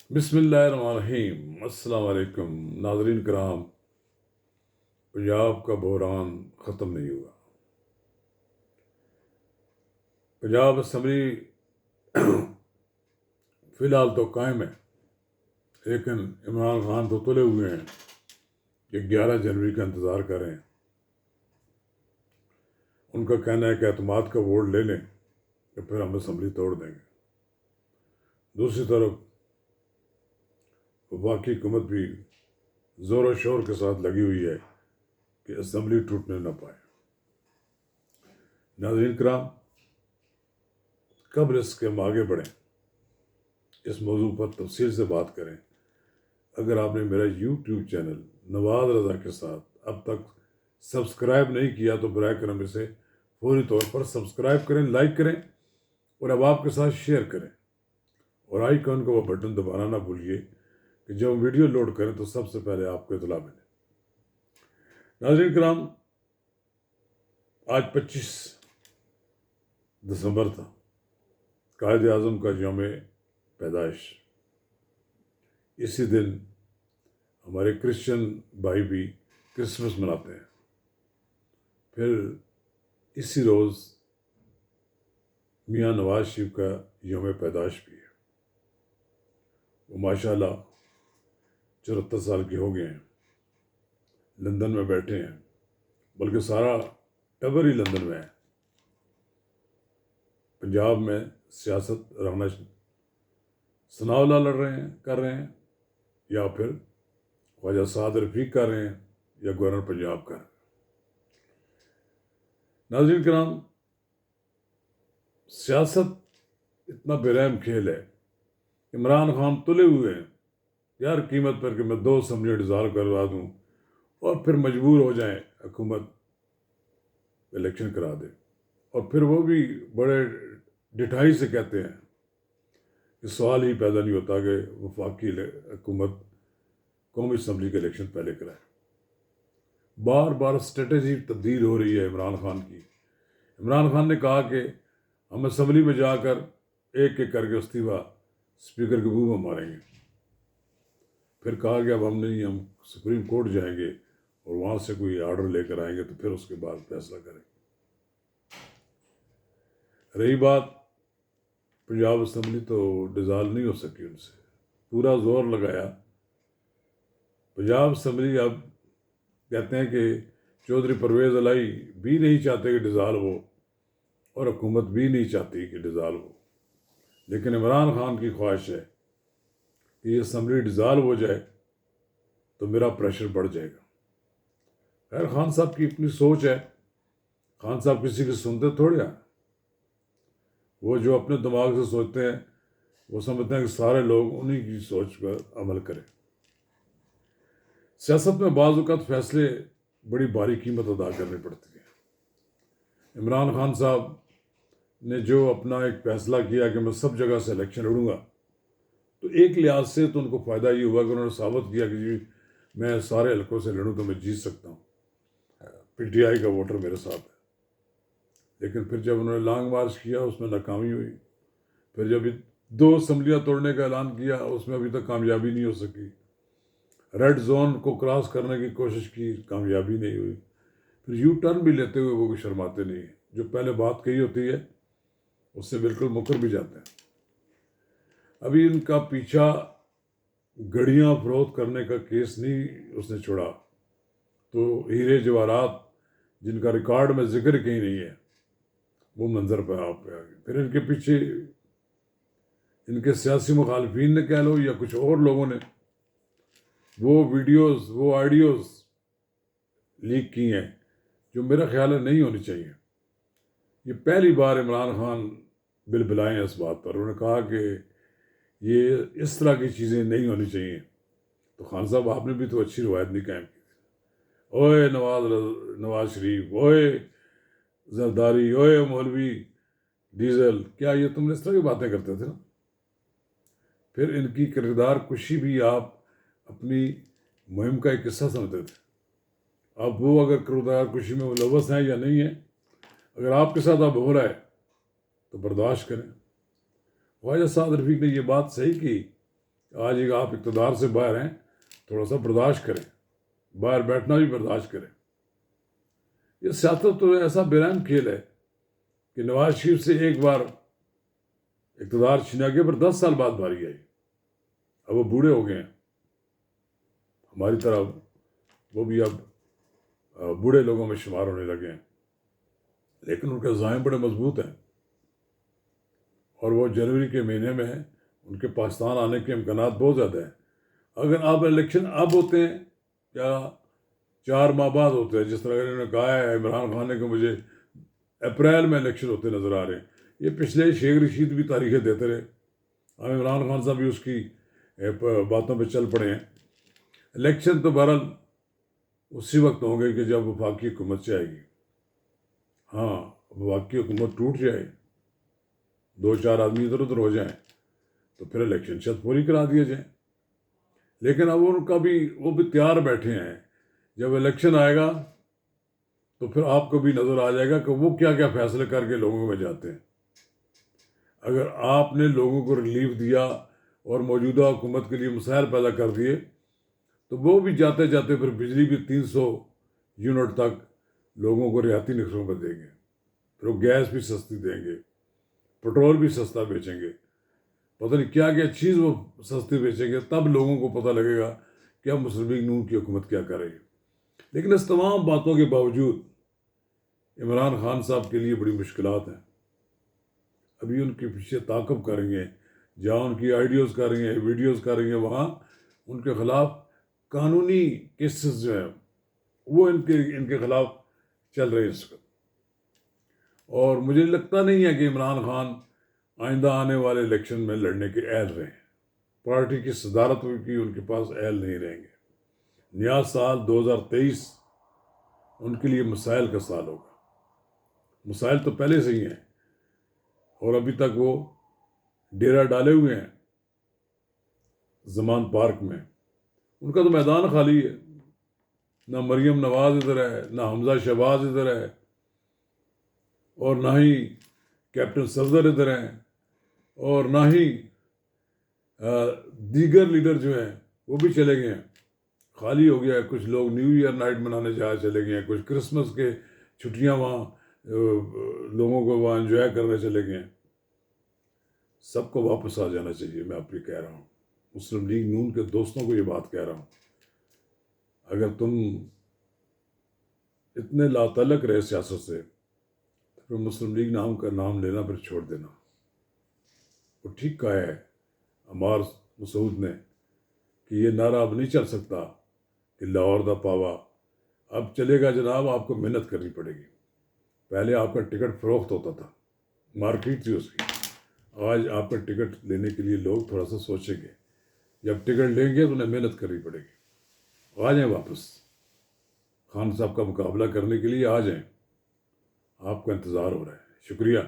بسم اللہ الرحمن الرحیم۔ السلام علیکم ناظرین کرام۔ پنجاب کا بحران ختم نہیں ہوا۔ پنجاب اسمبلی فی الحال تو قائم ہے، لیکن عمران خان تو تلے ہوئے ہیں کہ 11 جنوری کا انتظار کریں۔ ان کا کہنا ہے کہ اعتماد کا ووٹ لے لیں کہ پھر ہم اسمبلی توڑ دیں گے۔ دوسری طرف وفاقی حکومت بھی زور و شور کے ساتھ لگی ہوئی ہے کہ اسمبلی ٹوٹنے نہ پائے۔ ناظرین کرام، قبل اس کے ہم آگے بڑھیں، اس موضوع پر تفصیل سے بات کریں، اگر آپ نے میرا یوٹیوب چینل نواز رضا کے ساتھ اب تک سبسکرائب نہیں کیا تو برائے کرم اسے فوری طور پر سبسکرائب کریں، لائک کریں اور اب آپ کے ساتھ شیئر کریں، اور آئیکن کو وہ بٹن دبانا نہ بھولیے کہ جب ہم ویڈیو لوڈ کریں تو سب سے پہلے آپ کو اطلاع ملے۔ ناظرین کرام، آج 25 دسمبر تھا، قائد اعظم کا یوم پیدائش۔ اسی دن ہمارے کرسچن بھائی بھی کرسمس مناتے ہیں۔ پھر اسی روز میاں نواز شریف کا یوم پیدائش بھی ہے۔ وہ ماشاءاللہ 74 سال کے ہو گئے ہیں، لندن میں بیٹھے ہیں، بلکہ سارا ٹبر ہی لندن میں ہے۔ پنجاب میں سیاست رہنا ثناء اللہ کر رہے ہیں، یا پھر خواجہ سعد رفیق کر رہے ہیں، یا گورنر پنجاب کر رہے ہیں۔ ناظرین کرام، سیاست اتنا بے رحم کھیل ہے۔ عمران خان تلے ہوئے ہیں یار قیمت پر کہ میں 2 اسمبلیاں ڈیزالو کروا دوں اور پھر مجبور ہو جائیں حکومت الیکشن کرا دے، اور پھر وہ بھی بڑے ڈٹھائی سے کہتے ہیں کہ سوال ہی پیدا نہیں ہوتا کہ وفاقی حکومت قومی اسمبلی کے الیکشن پہلے کرائے۔ بار بار اسٹریٹجی تبدیل ہو رہی ہے عمران خان کی۔ عمران خان نے کہا کہ ہم اسمبلی میں جا کر ایک ایک کر کے استعفیٰ اسپیکر کے منہ میں ماریں گے۔ پھر کہا کہ اب ہم نہیں، ہم سپریم کورٹ جائیں گے اور وہاں سے کوئی آرڈر لے کر آئیں گے تو پھر اس کے بعد فیصلہ کریں گے۔ رہی بات پنجاب اسمبلی، تو ڈیزالو نہیں ہو سکی، ان سے پورا زور لگایا۔ پنجاب اسمبلی اب کہتے ہیں کہ چودھری پرویز الہی بھی نہیں چاہتے کہ ڈیزالو ہو، اور حکومت بھی نہیں چاہتی کہ ڈیزالو ہو، لیکن عمران خان کی خواہش ہے کہ یہ اسمبلی ڈیزالو ہو جائے تو میرا پریشر بڑھ جائے گا۔ خیر، خان صاحب کی اپنی سوچ ہے، خان صاحب کسی کی سنتے تھوڑے ہیں۔ وہ جو اپنے دماغ سے سوچتے ہیں وہ سمجھتے ہیں کہ سارے لوگ انہی کی سوچ پر عمل کریں۔ سیاست میں بعض اوقات فیصلے بڑی بھاری قیمت ادا کرنی پڑتی ہے۔ عمران خان صاحب نے جو اپنا ایک فیصلہ کیا کہ میں سب جگہ سے الیکشن لڑوں گا، تو ایک لحاظ سے تو ان کو فائدہ یہ ہوا کہ انہوں نے ثابت کیا کہ جی میں سارے حلقوں سے لڑوں تو میں جیت سکتا ہوں، پی ٹی آئی کا ووٹر میرے ساتھ ہے۔ لیکن پھر جب انہوں نے لانگ مارچ کیا اس میں ناکامی ہوئی۔ پھر جب 2 اسمبلیاں توڑنے کا اعلان کیا اس میں ابھی تک کامیابی نہیں ہو سکی۔ ریڈ زون کو کراس کرنے کی کوشش کی، کامیابی نہیں ہوئی۔ پھر یو ٹرن بھی لیتے ہوئے وہ شرماتے نہیں ہیں، جو پہلے بات کہی ہوتی ہے اس سے بالکل مکر بھی جاتے ہیں۔ ابھی ان کا پیچھا گڑیاں فروخت کرنے کا کیس نہیں اس نے چھوڑا، تو ہیرے جواہرات جن کا ریکارڈ میں ذکر کہیں نہیں ہے وہ منظر پہ آپ پہ آ گئے۔ پھر ان کے پیچھے ان کے سیاسی مخالفین نے کہہ لو یا کچھ اور لوگوں نے وہ ویڈیوز، وہ آڈیوز لیک کی ہیں جو میرا خیال ہے نہیں ہونی چاہیے۔ یہ پہلی بار عمران خان بلبلائے ہیں اس بات پر، انہوں نے کہا کہ یہ اس طرح کی چیزیں نہیں ہونی چاہیے۔ تو خان صاحب آپ نے بھی تو اچھی روایت نہیں قائم کی تھی، اوئے نواز شریف، اوئے زرداری، اوئے مولوی ڈیزل، کیا یہ تم نے اس طرح کی باتیں کرتے تھے نا؟ پھر ان کی کردار کشی بھی آپ اپنی مہم کا ایک حصہ سمجھتے تھے۔ اب وہ اگر کردار کشی میں ملوث ہیں یا نہیں ہیں، اگر آپ کے ساتھ اب ہو رہا ہے تو برداشت کریں۔ خواجہ سعد رفیق نے یہ بات صحیح کی آج ایک آپ اقتدار سے باہر ہیں، تھوڑا سا برداشت کریں، باہر بیٹھنا بھی برداشت کریں۔ یہ سیاست تو ایسا بے رحم کھیل ہے کہ نواز شریف سے ایک بار اقتدار چھینا گیا، پر 10 سال بعد باری آئی۔ اب وہ بوڑھے ہو گئے ہیں ہماری طرح، وہ بھی اب بوڑھے لوگوں میں شمار ہونے لگے ہیں، لیکن ان کے عزائم بڑے مضبوط ہیں، اور وہ جنوری کے مہینے میں ان کے پاکستان آنے کے امکانات بہت زیادہ ہیں۔ اگر آپ الیکشن اب ہوتے ہیں یا 4 ماہ بعد ہوتے ہیں، جس طرح انہوں نے کہا ہے عمران خان نے کہ مجھے اپریل میں الیکشن ہوتے نظر آ رہے ہیں، یہ پچھلے شیخ رشید بھی تاریخیں دیتے رہے، اب عمران خان صاحب بھی اس کی باتوں پہ چل پڑے ہیں۔ الیکشن تو بہرحال اسی وقت ہوں گے کہ جب وفاقی حکومت سے آئے گی۔ ہاں، وفاقی حکومت ٹوٹ جائے، 2-4 آدمی ادھر ادھر ہو جائیں، تو پھر الیکشن شاید پوری کرا دیے جائیں۔ لیکن اب ان کا بھی وہ بھی تیار بیٹھے ہیں، جب الیکشن آئے گا تو پھر آپ کو بھی نظر آ جائے گا کہ وہ کیا کیا فیصلے کر کے لوگوں میں جاتے ہیں۔ اگر آپ نے لوگوں کو ریلیف دیا اور موجودہ حکومت کے لیے مسائل پیدا کر دیے، تو وہ بھی جاتے جاتے پھر بجلی بھی 300 یونٹ تک لوگوں کو رعایتی نرخوں پہ دیں گے، پھر وہ گیس بھی سستی دیں گے، پٹرول بھی سستا بیچیں گے، پتہ نہیں کیا کیا چیز وہ سستی بیچیں گے، تب لوگوں کو پتہ لگے گا کہ اب مسلم لیگ نون کی حکومت کیا کر رہی ہے۔ لیکن اس تمام باتوں کے باوجود عمران خان صاحب کے لیے بڑی مشکلات ہیں۔ ابھی ان کے پیچھے تعاقب کریں گے، جہاں ان کی آئیڈیوز کر رہی ہیں، ویڈیوز کر رہی ہیں، وہاں ان کے خلاف قانونی کیسز جو ہیں وہ ان کے خلاف چل رہے ہیں اس وقت۔ اور مجھے لگتا نہیں ہے کہ عمران خان آئندہ آنے والے الیکشن میں لڑنے کے اہل رہیں، پارٹی کی صدارت کی ان کے پاس اہل نہیں رہیں گے۔ نیا سال 2023 ان کے لیے مسائل کا سال ہوگا۔ مسائل تو پہلے سے ہی ہیں، اور ابھی تک وہ ڈیرا ڈالے ہوئے ہیں زمان پارک میں، ان کا تو میدان خالی ہے، نہ مریم نواز ادھر ہے، نہ حمزہ شہباز ادھر ہے، اور نہ ہی کیپٹن صفدر ادھر ہیں، اور نہ ہی دیگر لیڈر جو ہیں وہ بھی چلے گئے ہیں، خالی ہو گیا ہے۔ کچھ لوگ نیو ایئر نائٹ منانے چلے گئے ہیں، کچھ کرسمس کے چھٹیاں وہاں لوگوں کو وہاں انجوائے کرنے چلے گئے ہیں۔ سب کو واپس آ جانا چاہیے، میں آپ کو کہہ رہا ہوں، مسلم لیگ نون کے دوستوں کو یہ بات کہہ رہا ہوں۔ اگر تم اتنے لاتعلق رہے سیاست سے، تو پھر مسلم لیگ نام کا نام لینا پھر چھوڑ دینا۔ وہ ٹھیک کہا ہے عمار مسعود نے کہ یہ نعرہ اب نہیں چل سکتا کہ لاہور دا پاوا، اب چلے گا جناب، آپ کو محنت کرنی پڑے گی۔ پہلے آپ کا ٹکٹ فروخت ہوتا تھا، مارکیٹ تھی اس کی، آج آپ کا ٹکٹ لینے کے لیے لوگ تھوڑا سا سوچیں گے، جب ٹکٹ لیں گے تو انہیں محنت کرنی پڑے گی۔ آ جائیں واپس، خان صاحب کا مقابلہ کرنے کے لیے آ جائیں، آپ کا انتظار ہو رہا ہے۔ شکریہ۔